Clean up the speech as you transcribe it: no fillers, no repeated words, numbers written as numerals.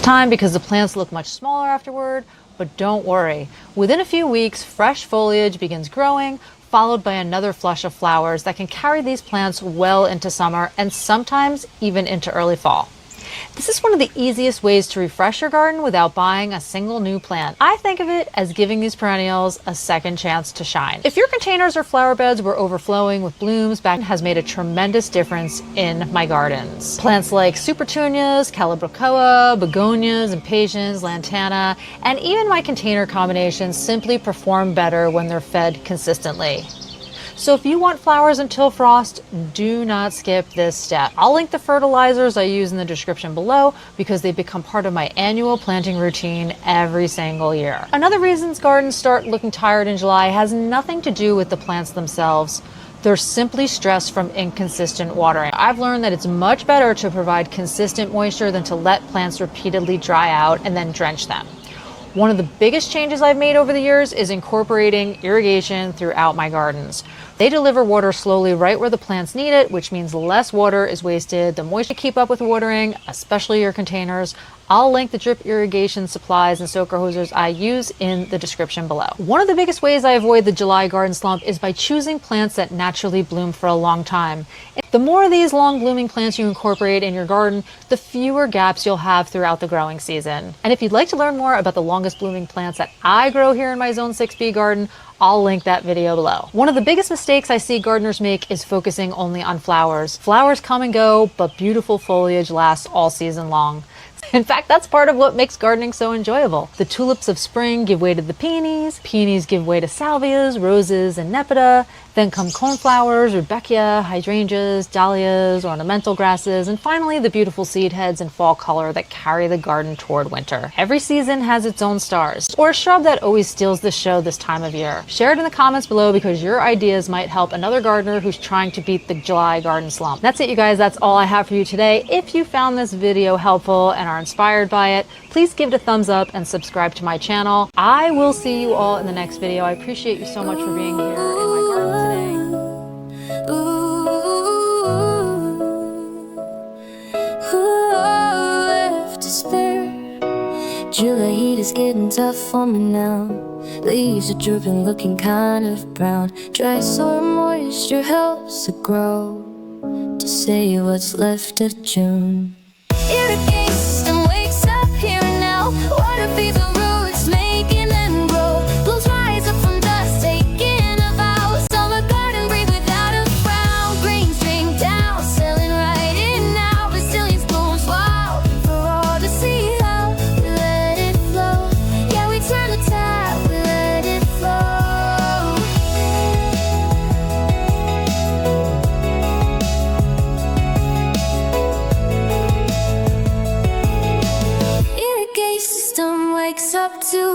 time because the plants look much smaller afterward, but don't worry. Within a few weeks, fresh foliage begins growing, followed by another flush of flowers that can carry these plants well into summer and sometimes even into early fall. This is one of the easiest ways to refresh your garden without buying a single new plant. I think of it as giving these perennials a second chance to shine. If your containers or flower beds were overflowing with blooms, that has made a tremendous difference in my gardens. Plants like supertunias, calibrachoa, begonias, impatiens, lantana, and even my container combinations simply perform better when they're fed consistently. So if you want flowers until frost, do not skip this step. I'll link the fertilizers I use in the description below because they become part of my annual planting routine every single year. Another reason gardens start looking tired in July has nothing to do with the plants themselves. They're simply stressed from inconsistent watering. I've learned that it's much better to provide consistent moisture than to let plants repeatedly dry out and then drench them. One of the biggest changes I've made over the years is incorporating irrigation throughout my gardens. They deliver water slowly right where the plants need it, which means less water is wasted. The moisture to keep up with watering, especially your containers. I'll link the drip irrigation supplies and soaker hosers I use in the description below. One of the biggest ways I avoid the July garden slump is by choosing plants that naturally bloom for a long time. The more of these long blooming plants you incorporate in your garden, the fewer gaps you'll have throughout the growing season. And if you'd like to learn more about the longest blooming plants that I grow here in my Zone 6B garden, I'll link that video below. One of the biggest mistakes I see gardeners make is focusing only on flowers. Flowers come and go, but beautiful foliage lasts all season long. In fact, that's part of what makes gardening so enjoyable. The tulips of spring give way to the peonies, peonies give way to salvias, roses, and nepeta. Then come coneflowers, rudbeckia, hydrangeas, dahlias, ornamental grasses, and finally the beautiful seed heads in fall color that carry the garden toward winter. Every season has its own stars, or a shrub that always steals the show this time of year. Share it in the comments below because your ideas might help another gardener who's trying to beat the July garden slump. That's it, you guys. That's all I have for you today. If you found this video helpful and are inspired by it, please give it a thumbs up and subscribe to my channel. I will see you all in the next video. I appreciate you so much for being here in my garden today. July heat is getting tough on me now. Leaves are drooping, looking kind of brown. Dry soil moisture helps it grow. To say what's left of June. Irrigation system wakes up here and now. Water feeds the roots, making them grow. Blooms rise up from dust, taking a vow. Summer garden breathe without a frown. Greens drink down, selling right in now. Brazilians blooms wild for all to see how we let it flow. Yeah, we turn the tap, we let it flow. Irrigation system wakes up to